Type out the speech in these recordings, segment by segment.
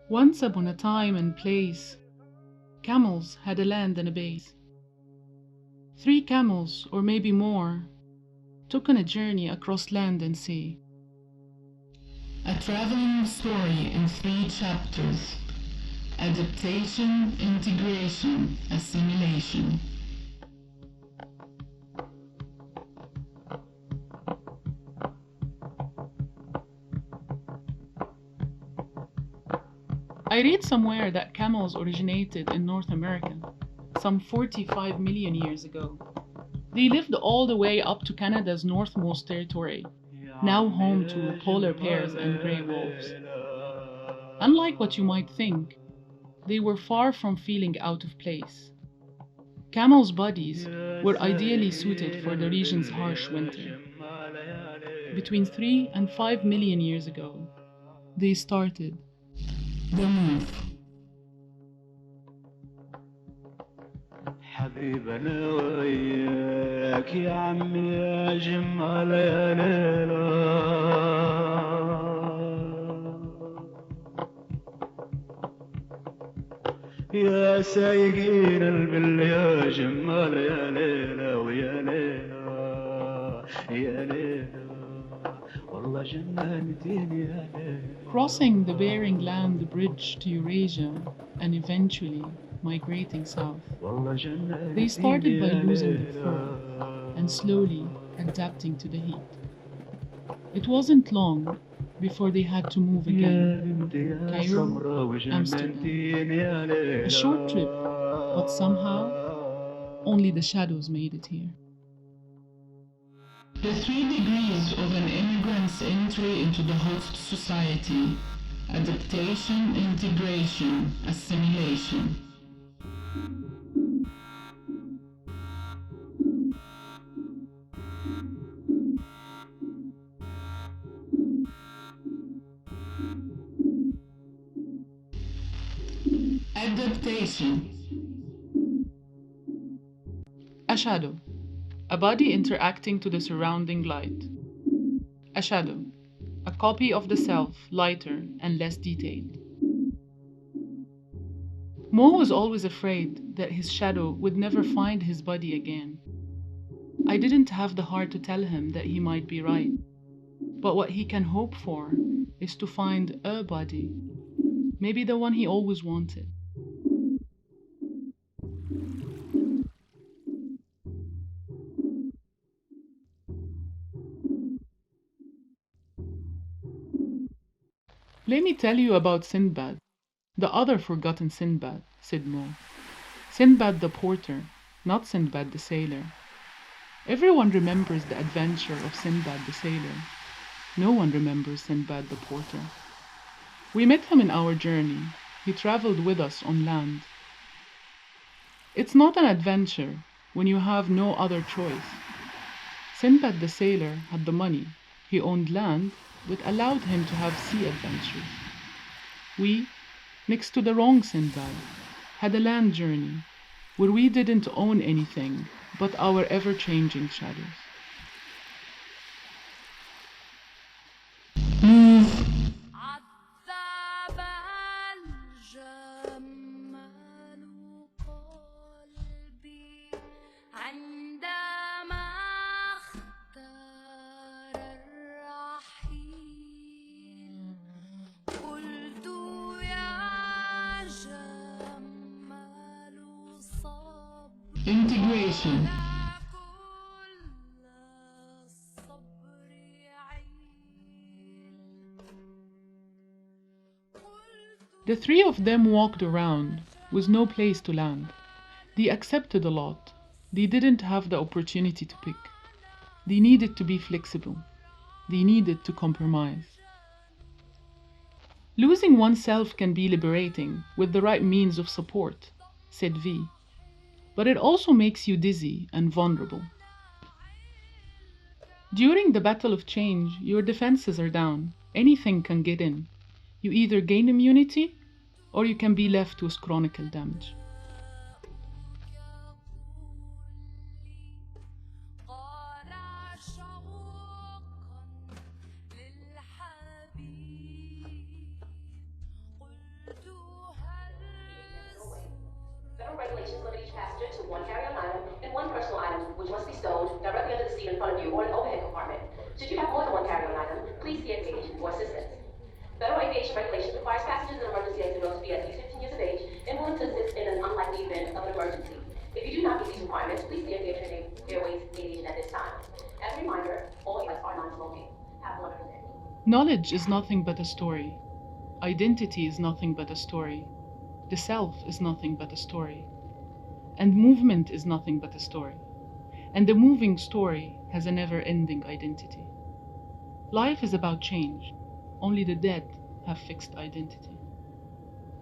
Once upon a time and place, camels had a land and a base. 3 camels, or maybe more, took on a journey across land and sea. A traveling story in 3 chapters: Adaptation, Integration, Assimilation. I read somewhere that camels originated in North America some 45 million years ago. They lived all the way up to Canada's northmost territory, now home to polar bears and grey wolves. Unlike what you might think, they were far from feeling out of place. Camels' bodies were ideally suited for the region's harsh winter. Between 3 and 5 million years ago, they started the move. حبيبنا وياك يا عمي يا جمال يا ليلى يا سايقين البل يا جمال يا ليلى ويا ليلى يا ليلى والله جننتين يا ليلى. Crossing the Bering Land bridge to Eurasia and eventually migrating south, they started by losing their fur and slowly adapting to the heat. It wasn't long before they had to move again. Cairo, Amsterdam. A short trip, but somehow only the shadows made it here. The 3 degrees of an immigrant's entry into the host society: adaptation, integration, assimilation. Adaptation. A shadow. A body interacting to the surrounding light. A shadow. A copy of the self, lighter and less detailed. Mo was always afraid that his shadow would never find his body again. I didn't have the heart to tell him that he might be right. But what he can hope for is to find a body, maybe the one he always wanted. Let me tell you about Sinbad, the other forgotten Sinbad, said Mo. Sinbad the porter, not Sinbad the sailor. Everyone remembers the adventure of Sinbad the sailor. No one remembers Sinbad the porter. We met him in our journey. He traveled with us on land. It's not an adventure when you have no other choice. Sinbad the sailor had the money. He owned land that allowed him to have sea adventures. We, next to the wrong Sinbad, had a land journey where we didn't own anything but our ever-changing shadows. Integration. The 3 of them walked around with no place to land. They accepted a lot. They didn't have the opportunity to pick. They needed to be flexible. They needed to compromise. Losing oneself can be liberating with the right means of support, said V. But it also makes you dizzy and vulnerable. During the battle of change, your defenses are down. Anything can get in. You either gain immunity or you can be left with chronic damage. passenger to one carry-on item and one personal item, which must be stowed directly under the seat in front of you or an overhead compartment. Should you have more than one carry-on item, please see a gauge for assistance. Federal aviation regulations requires passengers in emergency exit rows to be at least 15 years of age and willing to assist in an unlikely event of an emergency. If you do not meet these requirements, please see a Gauge Airways aviation at this time. As a reminder, all flights are non-smoking. Have a wonderful day. Knowledge is nothing but a story. Identity is nothing but a story. The self is nothing but a story. And movement is nothing but a story. And the moving story has a never-ending identity. Life is about change. Only the dead have fixed identity.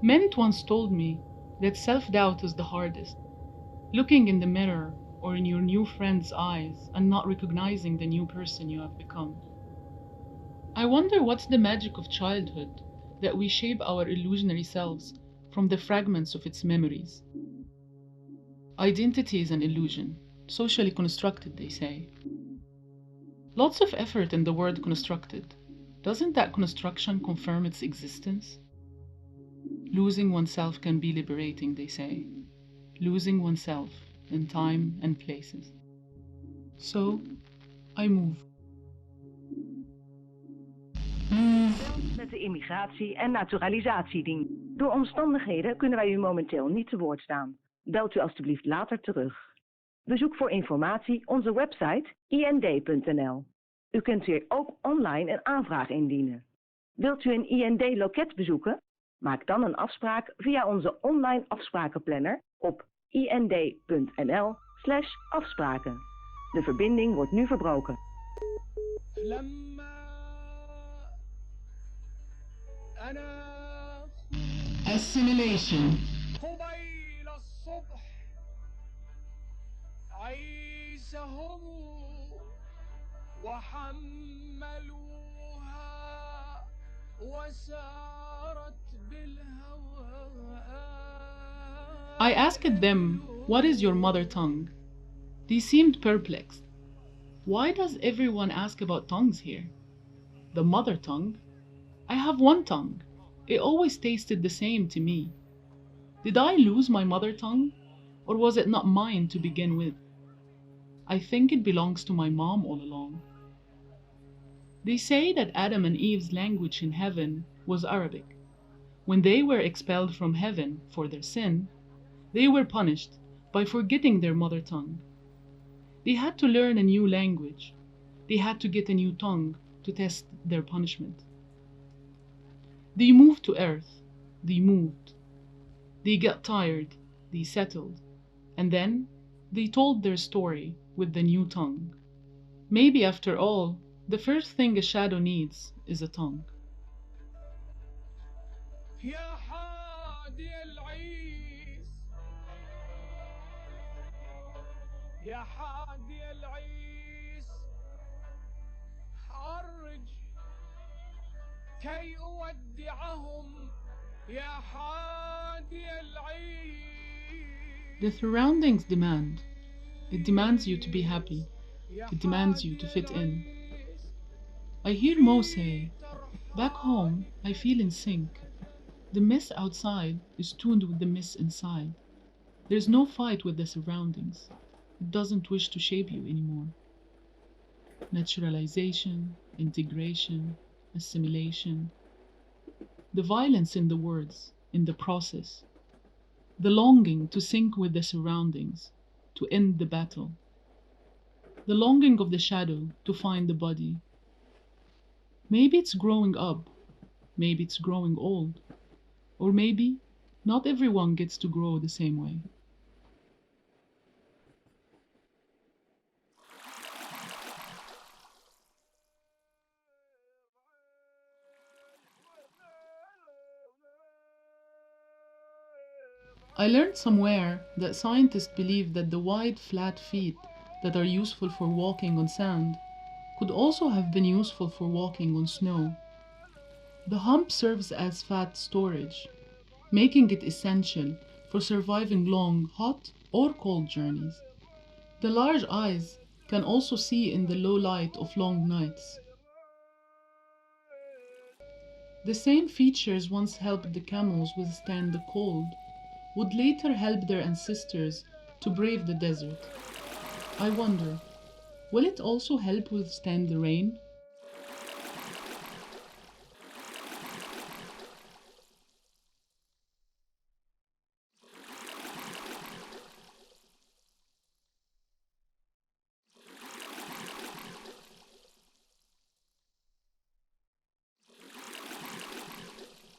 Ment once told me that self-doubt is the hardest. Looking in the mirror or in your new friend's eyes and not recognizing the new person you have become. I wonder what's the magic of childhood, that we shape our illusionary selves from the fragments of its memories. Identity is an illusion, socially constructed, they say. Lots of effort in the word constructed. Doesn't that construction confirm its existence? Losing oneself can be liberating, they say. Losing oneself in time and places. So, I move. Met de immigratie- en naturalisatiedienst. Door omstandigheden kunnen wij u momenteel niet te woord staan. Belt u alstublieft later terug. Bezoek voor informatie onze website ind.nl. U kunt hier ook online een aanvraag indienen. Wilt u een IND-loket bezoeken? Maak dan een afspraak via onze online afsprakenplanner op ind.nl/afspraken. De verbinding wordt nu verbroken. Assimilation. قبيل الصبح عيسهم وحملوها وسارت بالهواء. I asked them, "What is your mother tongue?" They seemed perplexed. Why does everyone ask about tongues here? The mother tongue? I have one tongue. It always tasted the same to me. Did I lose my mother tongue? Or was it not mine to begin with? I think it belongs to my mom all along. They say that Adam and Eve's language in heaven was Arabic. When they were expelled from heaven for their sin, they were punished by forgetting their mother tongue. They had to learn a new language. They had to get a new tongue to test their punishment. They moved to earth. They moved. They got tired. They settled. And then they told their story with the new tongue. Maybe after all, the first thing a shadow needs is a tongue. يا حادي العيس يا حادي العيس عرج كي أودعهم يا حادي العيس. The surroundings demand. It demands you to be happy. It demands you to fit in. I hear Mo say, "Back home, I feel in sync. The mess outside is tuned with the mess inside. There's no fight with the surroundings. It doesn't wish to shape you anymore." Naturalization, integration, assimilation. The violence in the words, in the process. The longing to sync with the surroundings, to end the battle. The longing of the shadow to find the body. Maybe it's growing up, maybe it's growing old, or maybe not everyone gets to grow the same way. I learned somewhere that scientists believe that the wide, flat feet that are useful for walking on sand could also have been useful for walking on snow. The hump serves as fat storage, making it essential for surviving long, hot or cold journeys. The large eyes can also see in the low light of long nights. The same features once helped the camels withstand the cold would later help their ancestors to brave the desert. I wonder, will it also help withstand the rain?